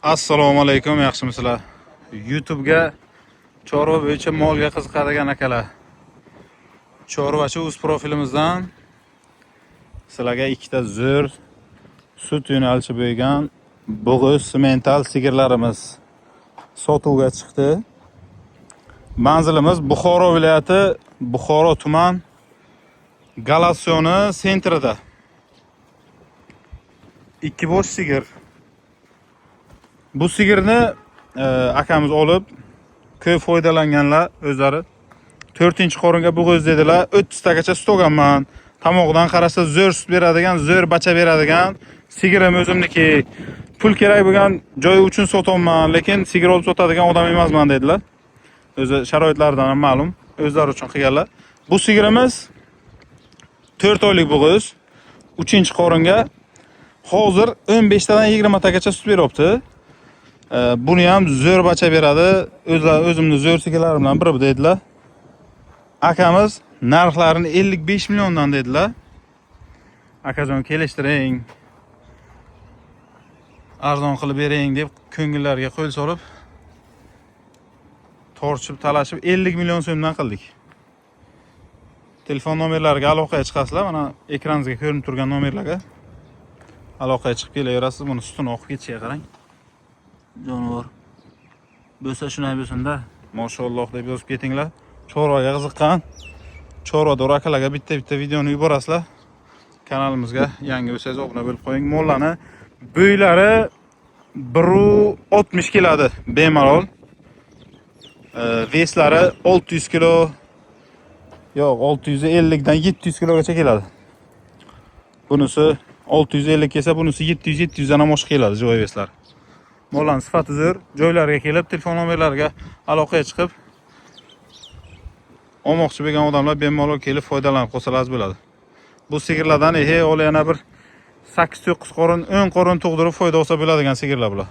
Assalomu alaykum, yaxshimisizlar? YouTube ga chorva bo'yicha molga qiziqadigan akalar. Chorvachi o'z profilimizdan sizlarga ikkita zo'r sut yo'nalishi bo'lgan bo'g'iz simental sigirlarimiz sotuvga chiqdi. Manzilimiz Buxoro viloyati, Buxoro tuman Galasyoni sentrida. Ikki bosh sigir. Bu sigirni akamiz olib, ko'p foydalanganlar o'zlari. 4-qoringa bo'g'iz dedilar. 30 tagacha sut olganman. Tomog'idan qarasa zo'r sut beradigan, zo'r bacha beradigan sigirim o'zimniki. Pul kerak bo'lgan joy uchun sotaman, lekin sigir olib sotadigan odam emasman dedilar. O'zi sharoitlaridan ham ma'lum, o'zlari uchun qilganlar. Bu sigirimiz 4 oylik bo'g'iz, 3-qoringa hozir 15 tadan 20 tagacha sut beryapti. Buni ham zo'r bacha beradi. O'zimni zo'r sigirlarim bilan biri dedilar. Akamiz narxlarini 55 milliondan dedilar. Akajon kelishtiring. Arzon qilib bering deb ko'ngillarga qo'l solib tortishib talashib 50 million so'mdan qildik. Telefon nomerlariga aloqaga chiqasizlar. Mana ekraningizga ko'rinib turgan nomerlarga aloqaga chiqib kelaverasiz. Buni sutini oqib ketishiga qarang. Jonivor bo'lsa shunday bo'lsin-da. Mashalloh deb yozib ketinglar. Chorvaga qiziqqan chorvador akalarga bitta videoni yuborasizlar. Kanalimizga yangi bo'lsangiz obuna bo'lib qo'ying. Mollani bo'ylari 1.60 keladi bemalol. Veslari 600 kilo. Yo'q, 650 dan 700 kilogacha keladi. Bunisi 650 kelsa, bunisi 700 dan ham oshiq keladi joy veslar. Mollani sifati zo'r, joylariga kelib, telefon nomerlariga aloqaga chiqib olmoqchi bo'lgan odamlar bemalol kelib foydalanib qolsalar bo'ladi. Bu sigirlardan yana bir 8-9 qorin, 10 qorin tug'dirib foyda olsa bo'ladigan sigirlar bular.